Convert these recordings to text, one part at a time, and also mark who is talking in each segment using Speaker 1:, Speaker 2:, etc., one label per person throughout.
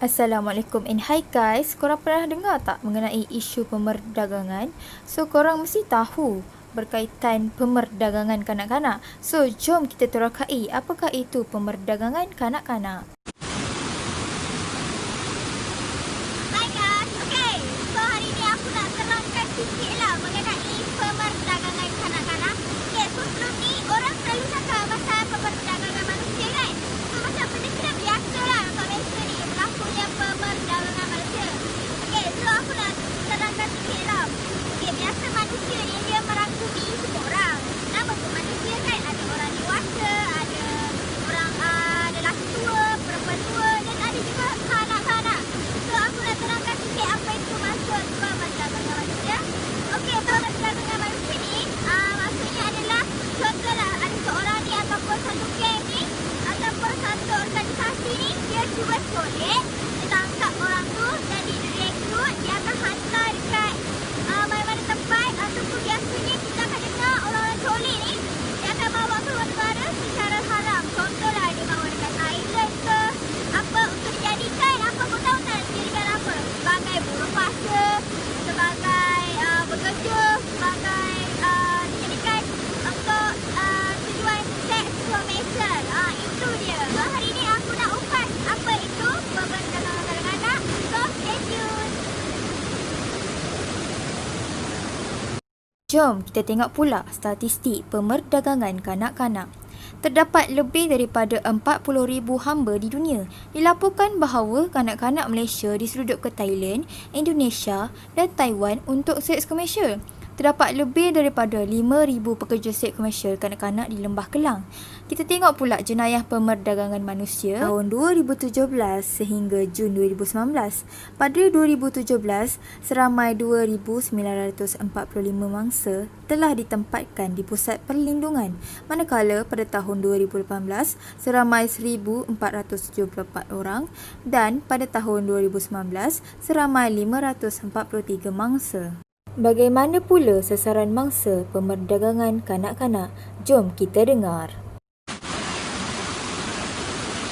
Speaker 1: Assalamualaikum and hi guys, korang pernah dengar tak mengenai isu pemerdagangan? So korang mesti tahu berkaitan pemerdagangan kanak-kanak. So jom kita terakai apakah itu pemerdagangan kanak-kanak.
Speaker 2: Hai guys, okay. So hari ni aku nak terangkan sikit lah mengenai pemerdagangan kanak-kanak. Okay, so sebelum ni orang selalu cakap pasal pemerdagangan manusia kan. So macam benda kira biasa lah untuk Malaysia ni berlakunya pemerdagangan manusia. Okay, so aku nak terangkan sikit lah. Okay, biasa manusia ni dia merangkumi semua orang. Nama pun manusia kan, ada orang dewasa, ada orang lelaki tua, perempuan tua dan ada juga kanak-kanak. So aku nak terangkan sikit apa itu maksud pemerdagangan manusia. Okey, pemerdagangan manusia ni maksudnya adalah contohlah ada seorang ni ataupun satu geng ni ataupun satu organisasi ni dia cuba solek, dia tangkap orang tu dan dia rekrut, dia akan hantar dekat mana-mana tempat ataupun biasanya kita akan dengar orang-orang solek ni dia akan bawa ke luar negara secara haram. Contohlah dia bawa dekat Thailand ke apa untuk dijadikan apa kau tahu tak dijadikan apa? Sebagai buruh paksa, sebagai bekerja, sebagai dijadikan untuk tujuan seks komersial. Itu dia. So hari ni aku nak upas apa itu pemerdagangan kanak-kanak. So stay tune.
Speaker 1: Jom kita tengok pula statistik pemerdagangan kanak-kanak. Terdapat lebih daripada 40,000 hamba di dunia. Dilaporkan bahawa kanak-kanak Malaysia diseruduk ke Thailand, Indonesia dan Taiwan untuk seks komersial. Terdapat lebih daripada 5,000 pekerja seks komersial kanak-kanak di Lembah Kelang. Kita tengok pula jenayah pemerdagangan manusia tahun 2017 sehingga Jun 2019. Pada 2017, seramai 2,945 mangsa telah ditempatkan di pusat perlindungan, manakala pada tahun 2018 seramai 1,474 orang dan pada tahun 2019 seramai 543 mangsa. Bagaimana pula sasaran mangsa pemerdagangan kanak-kanak? Jom kita dengar.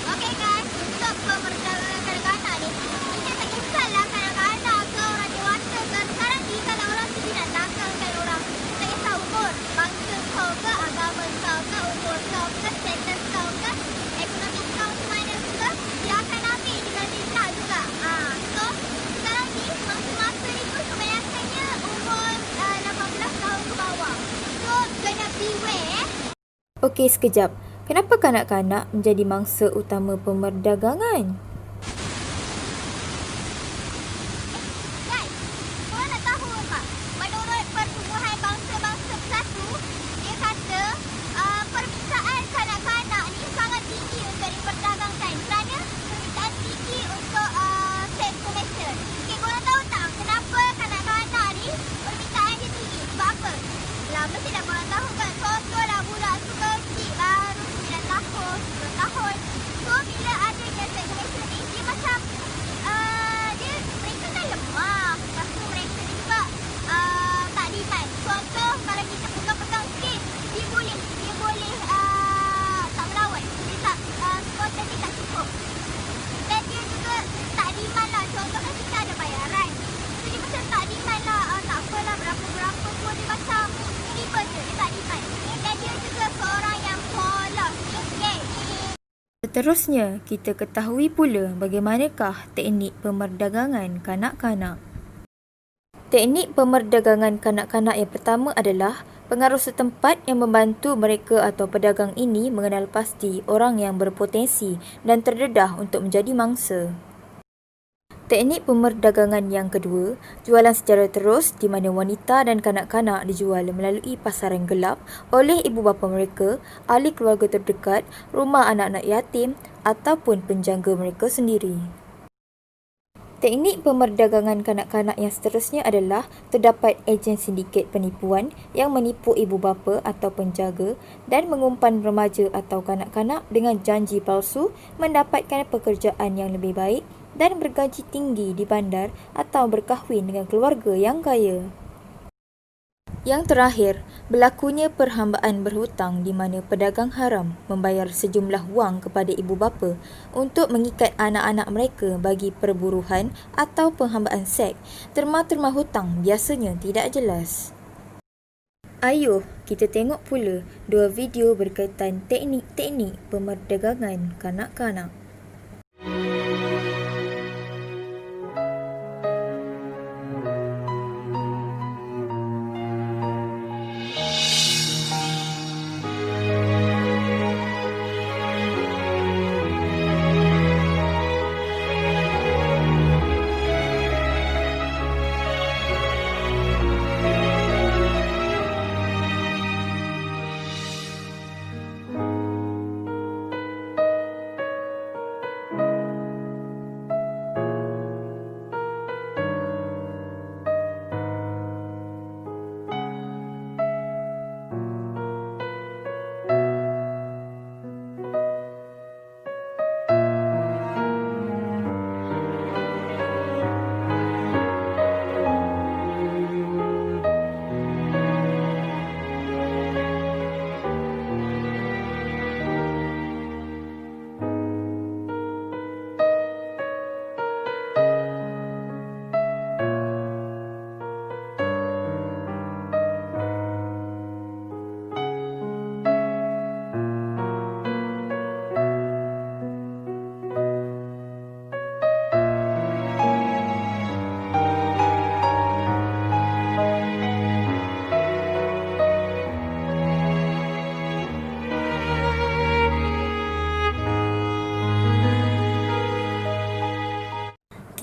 Speaker 2: Okey guys, untuk pemerdagangan kanak-kanak ni, kita tak kisahlah kanak-kanak ke orang dewasa ke. Sekarang ni kalau orang tu nak tangkapkan orang, tak kisah umur, bangsa kau ke, agama kau ke, umur kau ke, status kau ke, ekonomi kau macam mana ke, dia akan ambil dengan tidak juga. So sekarang ni mangsa-mangsa ni tu kebanyakannya umur 18 tahun ke bawah. So kena beware.
Speaker 1: Okey, sekejap. Kenapa kanak-kanak menjadi mangsa utama pemerdagangan?
Speaker 2: Guys, korang nak tahu tak? Menurut Pertubuhan Bangsa-Bangsa Bersatu, dia kata permintaan kanak-kanak ni sangat tinggi untuk diperdagangkan kerana permintaan tinggi untuk seks komersial. Okay, korang tahu tak kenapa kanak-kanak ni permintaan dia tinggi? Sebab apa? Lah, mesti dah korang tahu kan? Contohlah budak suka kecil baru 9 tahun, 10 tahun. So, bila adanya seks komersial ni, dia macam mereka kan lemah. Lepas tu mereka juga tak demand. Contoh kalau kita pegang-pegang sikit, dia boleh tak melawan. Dia tak konten dia tak cukup. Dan dia juga tak demand lah. Contoh kan kita ada bayaran. So dia macam tak demand lah. Tak apalah berapa-berapa pun dia macam terima je. Dia tak demand. Dan dia juga seorang yang polos. Okay.
Speaker 1: Seterusnya, kita ketahui pula bagaimanakah teknik pemerdagangan kanak-kanak. Teknik pemerdagangan kanak-kanak yang pertama adalah pengaruh setempat yang membantu mereka atau pedagang ini mengenal pasti orang yang berpotensi dan terdedah untuk menjadi mangsa. Teknik pemerdagangan yang kedua, jualan secara terus di mana wanita dan kanak-kanak dijual melalui pasaran gelap oleh ibu bapa mereka, ahli keluarga terdekat, rumah anak-anak yatim ataupun penjaga mereka sendiri. Teknik pemerdagangan kanak-kanak yang seterusnya adalah terdapat ejen sindiket penipuan yang menipu ibu bapa atau penjaga dan mengumpan remaja atau kanak-kanak dengan janji palsu mendapatkan pekerjaan yang lebih baik dan bergaji tinggi di bandar atau berkahwin dengan keluarga yang kaya. Yang terakhir, berlakunya perhambaan berhutang di mana pedagang haram membayar sejumlah wang kepada ibu bapa untuk mengikat anak-anak mereka bagi perburuhan atau penghambaan seks. Terma-terma hutang biasanya tidak jelas. Ayuh, kita tengok pula 2 video berkaitan teknik-teknik pemerdagangan kanak-kanak.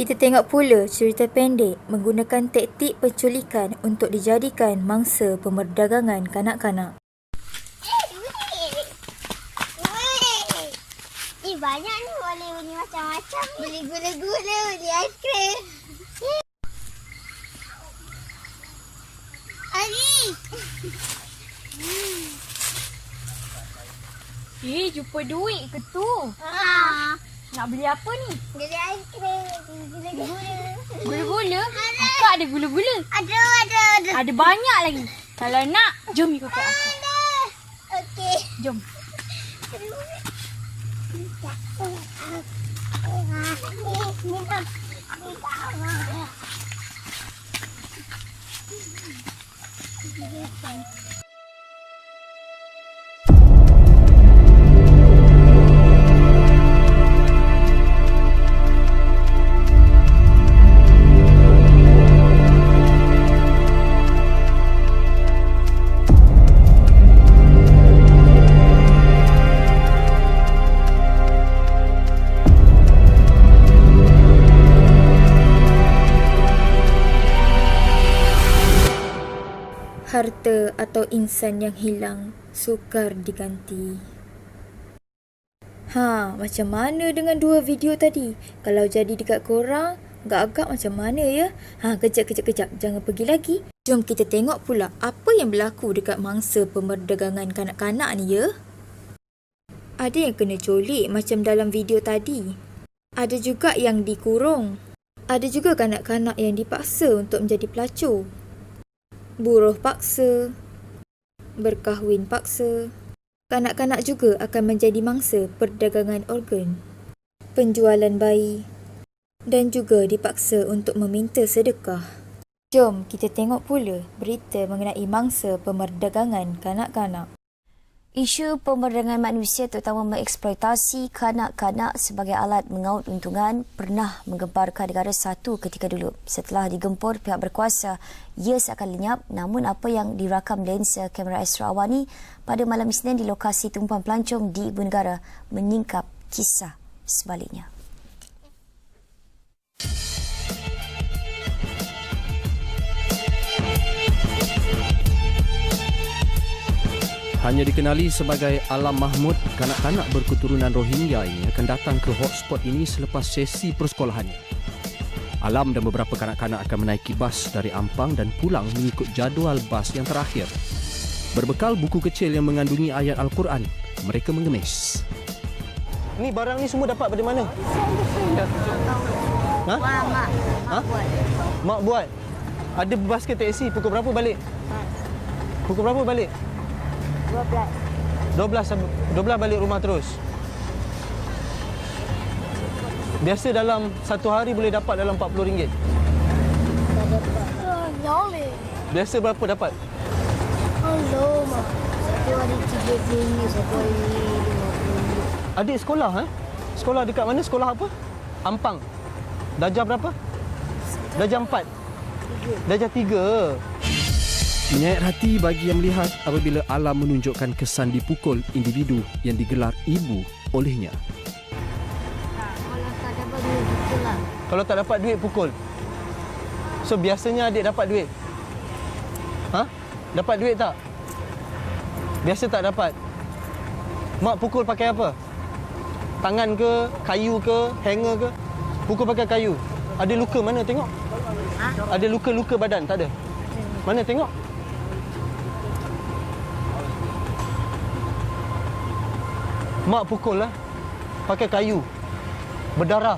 Speaker 1: Kita tengok pula cerita pendek menggunakan taktik penculikan untuk dijadikan mangsa pemerdagangan kanak-kanak.
Speaker 2: Banyak ni, boleh beli macam-macam. Beli gula-gula, beli aiskrim. Ali!
Speaker 3: Jumpa duit ke tu? Nak beli apa ni?
Speaker 2: Beli aiskrim, gula-gula.
Speaker 3: Gula-gula? Akak ada gula-gula?
Speaker 2: Ada.
Speaker 3: Ada banyak lagi. Kalau nak, jom ikut akak.
Speaker 2: Okey.
Speaker 3: Jom.
Speaker 1: Harta atau insan yang hilang sukar diganti. Macam mana dengan 2 video tadi? Kalau jadi dekat korang, agak-agak macam mana ya? Kejap. Jangan pergi lagi. Jom kita tengok pula apa yang berlaku dekat mangsa pemerdagangan kanak-kanak ni ya. Ada yang kena culik macam dalam video tadi. Ada juga yang dikurung. Ada juga kanak-kanak yang dipaksa untuk menjadi pelacur. Buruh paksa, berkahwin paksa. Kanak-kanak juga akan menjadi mangsa perdagangan organ, penjualan bayi dan juga dipaksa untuk meminta sedekah. Jom kita tengok pula berita mengenai mangsa pemerdagangan kanak-kanak.
Speaker 4: Isu pemerdagangan manusia terutama mengeksploitasi kanak-kanak sebagai alat mengaut untungan pernah menggemparkan negara satu ketika dulu. Setelah digempur pihak berkuasa, ia seakan lenyap, namun apa yang dirakam lensa kamera Astro Awani pada malam Isnin di lokasi tumpuan pelancong di Ibu Negara menyingkap kisah sebaliknya.
Speaker 5: Hanya dikenali sebagai Alam Mahmud, kanak-kanak berketurunan Rohingya ini akan datang ke hotspot ini selepas sesi persekolahannya. Alam dan beberapa kanak-kanak akan menaiki bas dari Ampang dan pulang mengikut jadual bas yang terakhir. Berbekal buku kecil yang mengandungi ayat Al-Quran, mereka mengemis.
Speaker 6: Ni barang ni semua dapat dari mana?
Speaker 2: Mak buat.
Speaker 6: Mak buat. Ada basket taksi, pukul berapa balik? Pukul berapa balik? 12 balik rumah terus. Biasa dalam satu hari boleh dapat dalam RM40.
Speaker 3: Nyole.
Speaker 6: Biasa berapa dapat?
Speaker 3: Hello, mak. Satu hari RM30, satu hari RM50.
Speaker 6: Adik sekolah Sekolah dekat mana? Sekolah apa? Ampang. Darjah berapa? Darjah 4. Darjah 3.
Speaker 5: Menyayat hati bagi yang melihat apabila Alam menunjukkan kesan dipukul individu yang digelar ibu olehnya.
Speaker 3: Kalau tak dapat duit, betul lah.
Speaker 6: Kalau tak dapat duit, pukul. So, biasanya adik dapat duit? Dapat duit tak? Biasa tak dapat. Mak pukul pakai apa? Tangan ke? Kayu ke? Hanger ke? Pukul pakai kayu. Ada luka mana tengok? Ada luka-luka badan? Tak ada? Mana tengok? Mak pukul lah. Pakai kayu. Berdarah.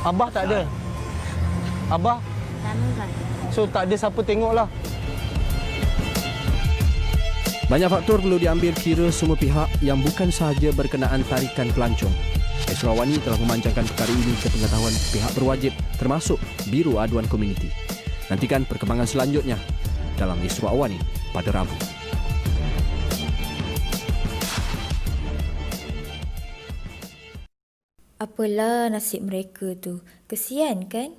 Speaker 6: Abah tak ada? Abah? So tak ada siapa tengok lah.
Speaker 5: Banyak faktor perlu diambil kira semua pihak yang bukan sahaja berkenaan tarikan pelancong. Sarawani telah memanjangkan perkara ini ke pengetahuan pihak berwajib termasuk Biro Aduan Komuniti. Nantikan perkembangan selanjutnya dalam Isru Awani pada Rabu.
Speaker 1: Apalah nasib mereka tu. Kesian kan?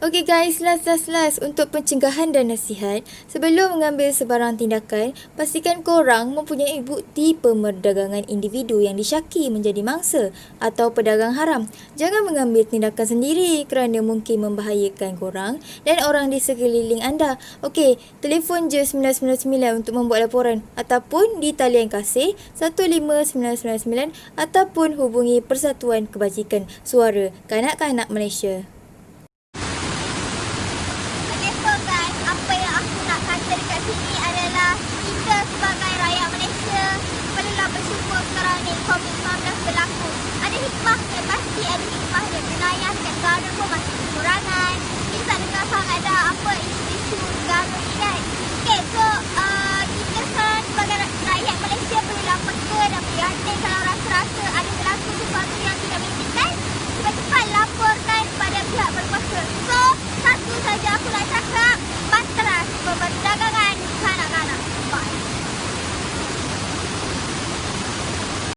Speaker 1: Okey guys, last untuk pencegahan dan nasihat. Sebelum mengambil sebarang tindakan, pastikan korang mempunyai bukti pemerdagangan individu yang disyaki menjadi mangsa atau pedagang haram. Jangan mengambil tindakan sendiri kerana mungkin membahayakan korang dan orang di sekeliling anda. Okey, telefon je 999 untuk membuat laporan ataupun di talian kasih 15999 ataupun hubungi Persatuan Kebajikan Suara Kanak-Kanak Malaysia.
Speaker 2: Apa yang aku nak kata dekat sini adalah kita sebagai rakyat Malaysia perlulah bersyukur sekarang ni COVID-19 berlaku. Ada hikmahnya, pasti ada hikmahnya. Jenayah dekat negara pun masih kekurangan. Kita tak dengar sangat ada apa isu-isu negara ni kan. Okay, so kita sebagai rakyat Malaysia perlulah peka dan prihatin kalau rasa-rasa ada berlaku sesuatu yang tidak menginginkan. Cepat-cepat laporkan pada pihak berkuasa. So, satu saja aku nak cakap, Matras Pemerdagangan Kanak-Kanak. Bye.